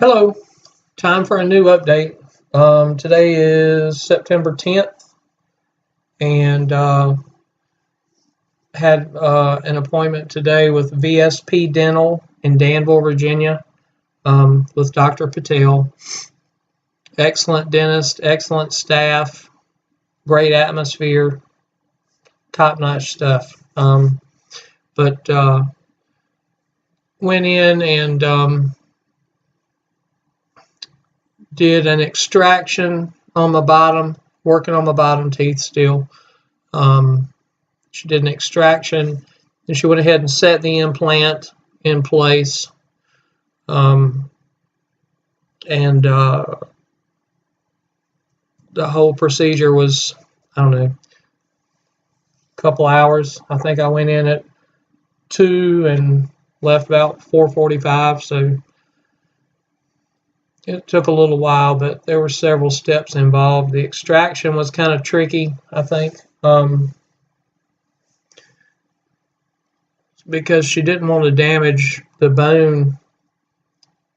Hello, time for a new update. Today is September 10th, and had an appointment today with VSP Dental in Danville, Virginia, with Dr. Patel. Excellent dentist, excellent staff, great atmosphere, top-notch stuff. But went in and did an extraction on my bottom, working on my bottom teeth still. She did an extraction, and she went ahead and set the implant in place. And the whole procedure was, I don't know, a couple hours. I think I went in at 2 and left about 4:45, so it took a little while, but there were several steps involved. The extraction was kind of tricky, I think, because she didn't want to damage the bone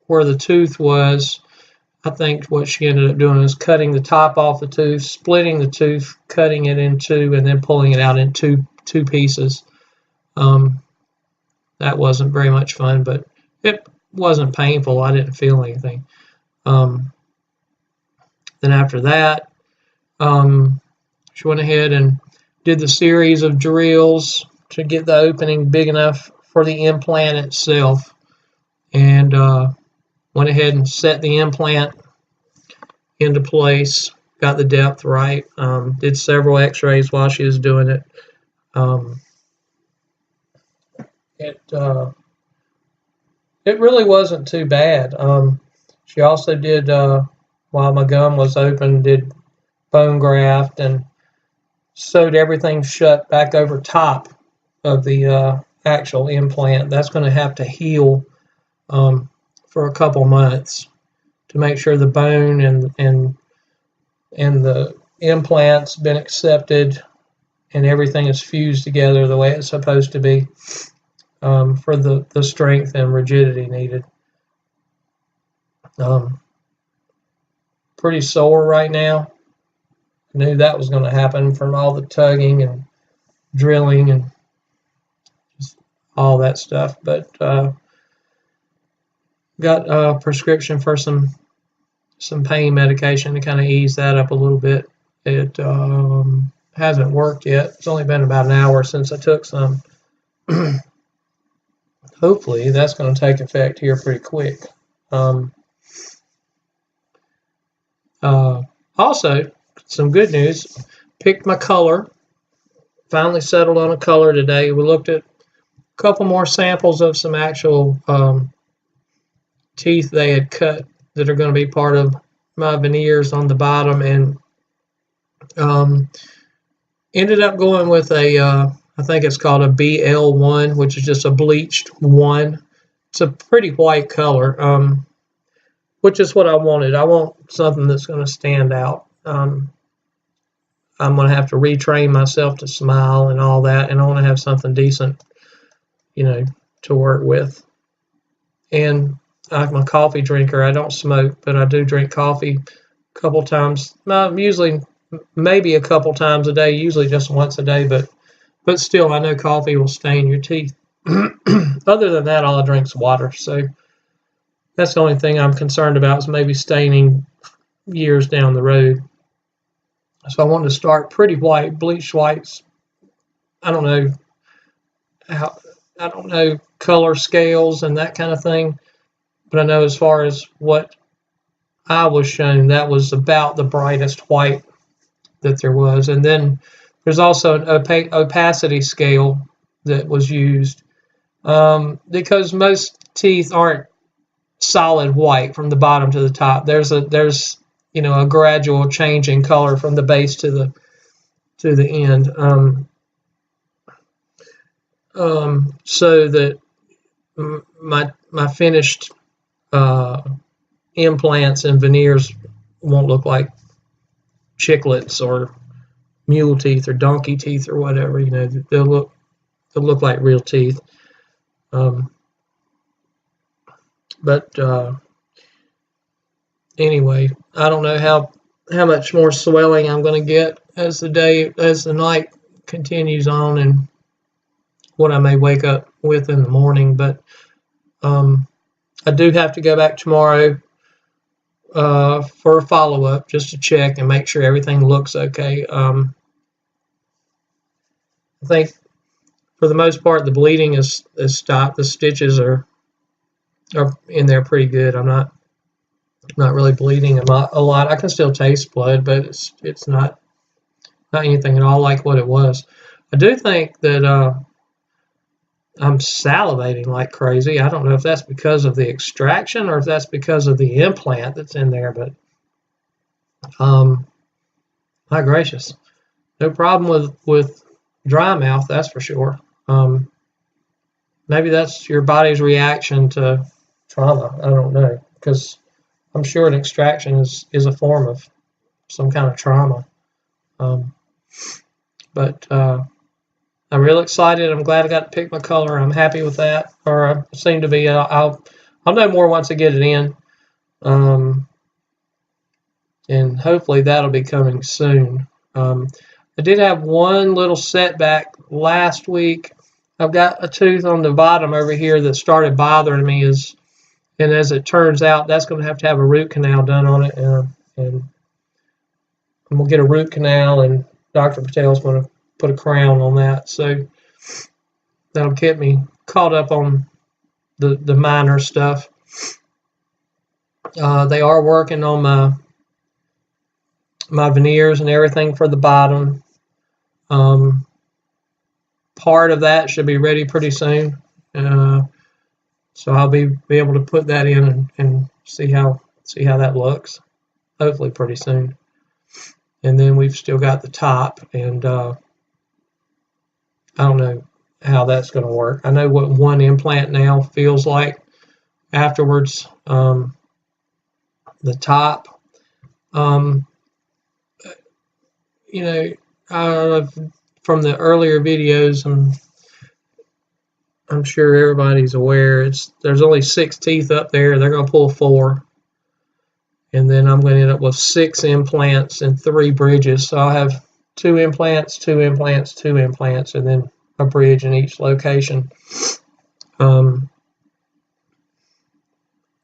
where the tooth was. I think what she ended up doing is cutting the top off the tooth, splitting the tooth, cutting it in two, and then pulling it out in two pieces. That wasn't very much fun, but it wasn't painful. I didn't feel anything. Then after that, she went ahead and did the series of drills to get the opening big enough for the implant itself, and went ahead and set the implant into place, got the depth right, did several x-rays while she was doing it. It really wasn't too bad. She also did, while my gum was open, did bone graft and sewed everything shut back over top of the actual implant. That's going to have to heal for a couple months to make sure the bone and the implant's been accepted and everything is fused together the way it's supposed to be, for the strength and rigidity needed. Pretty sore right now. I knew that was going to happen from all the tugging and drilling and just all that stuff, but got a prescription for some pain medication to kind of ease that up a little bit. It hasn't worked yet. It's only been about an hour since I took some. Hopefully that's going to take effect here pretty quick. Also, some good news. Picked my color. Finally settled on a color today. We looked at a couple more samples of some actual teeth they had cut that are going to be part of my veneers on the bottom, and ended up going with a, I think it's called a BL1, which is just a bleached 1. It's a pretty white color, which is what I wanted. I want something that's going to stand out. I'm going to have to retrain myself to smile and all that, and I want to have something decent, to work with. And I'm a coffee drinker. I don't smoke, but I do drink coffee a couple times. Usually, maybe a couple times a day. Usually just once a day, but still, I know coffee will stain your teeth. Other than that, all I drink is water. So that's the only thing I'm concerned about, is maybe staining years down the road. So I wanted to start pretty white, bleached whites. I don't know color scales and that kind of thing, but I know as far as what I was shown, that was about the brightest white that there was. And then there's also an opacity scale that was used, because most teeth aren't solid white from the bottom to the top. There's a gradual change in color from the base to the end, so that my finished implants and veneers won't look like chiclets or mule teeth or donkey teeth or whatever. They'll look like real teeth. But anyway, I don't know how much more swelling I'm going to get as the night continues on, and what I may wake up with in the morning. But I do have to go back tomorrow for a follow up just to check and make sure everything looks okay. I think for the most part the bleeding is stopped. The stitches are in there pretty good. I'm not really bleeding a lot. I can still taste blood, but it's not anything at all like what it was. I do think that I'm salivating like crazy. I don't know if that's because of the extraction or if that's because of the implant that's in there, but my gracious, no problem with dry mouth, that's for sure. Maybe that's your body's reaction to trauma. I don't know, because I'm sure an extraction is a form of some kind of trauma. But I'm real excited. I'm glad I got to pick my color. I'm happy with that, or I seem to be. I'll know more once I get it in, and hopefully that'll be coming soon. I did have one little setback last week. I've got a tooth on the bottom over here that started bothering me, and as it turns out, that's going to have a root canal done on it, and I'm going to get a root canal, and Dr. Patel's going to put a crown on that. So that'll get me caught up on the minor stuff. They are working on my veneers and everything for the bottom. Part of that should be ready pretty soon. So I'll be able to put that in and see how that looks. Hopefully pretty soon. And then we've still got the top, and I don't know how that's going to work. I know what one implant now feels like afterwards. The top, you know, from the earlier videos, I'm sure everybody's aware. There's only 6 teeth up there. They're going to pull 4, and then I'm going to end up with 6 implants and 3 bridges. So I'll have 2 implants, 2 implants, 2 implants, and then a bridge in each location. I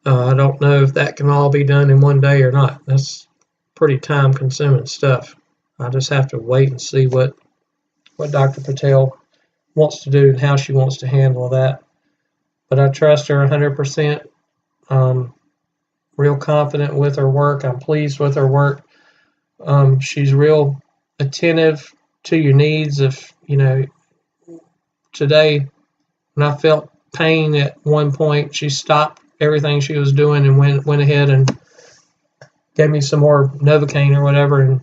don't know if that can all be done in one day or not. That's pretty time-consuming stuff. I just have to wait and see what Dr. Patel wants to do and how she wants to handle that. But I trust her 100%. Real confident with her work. I'm pleased with her work. She's real attentive to your needs. If today when I felt pain at one point, she stopped everything she was doing and went ahead and gave me some more Novocaine or whatever and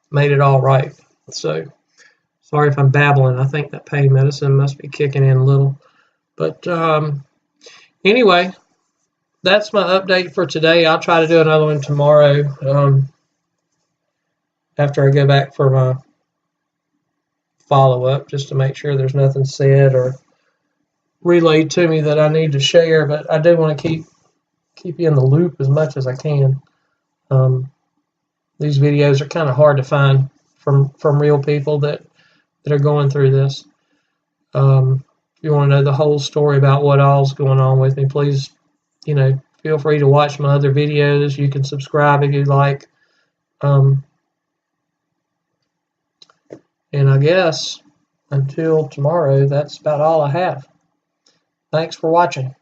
made it all right. So sorry if I'm babbling. I think that pain medicine must be kicking in a little. But anyway, that's my update for today. I'll try to do another one tomorrow after I go back for my follow-up, just to make sure there's nothing said or relayed to me that I need to share. But I do want to keep you in the loop as much as I can. These videos are kind of hard to find from real people that are going through this. If you want to know the whole story about what all's going on with me, please, feel free to watch my other videos. You can subscribe if you'd like. And I guess until tomorrow, that's about all I have. Thanks for watching.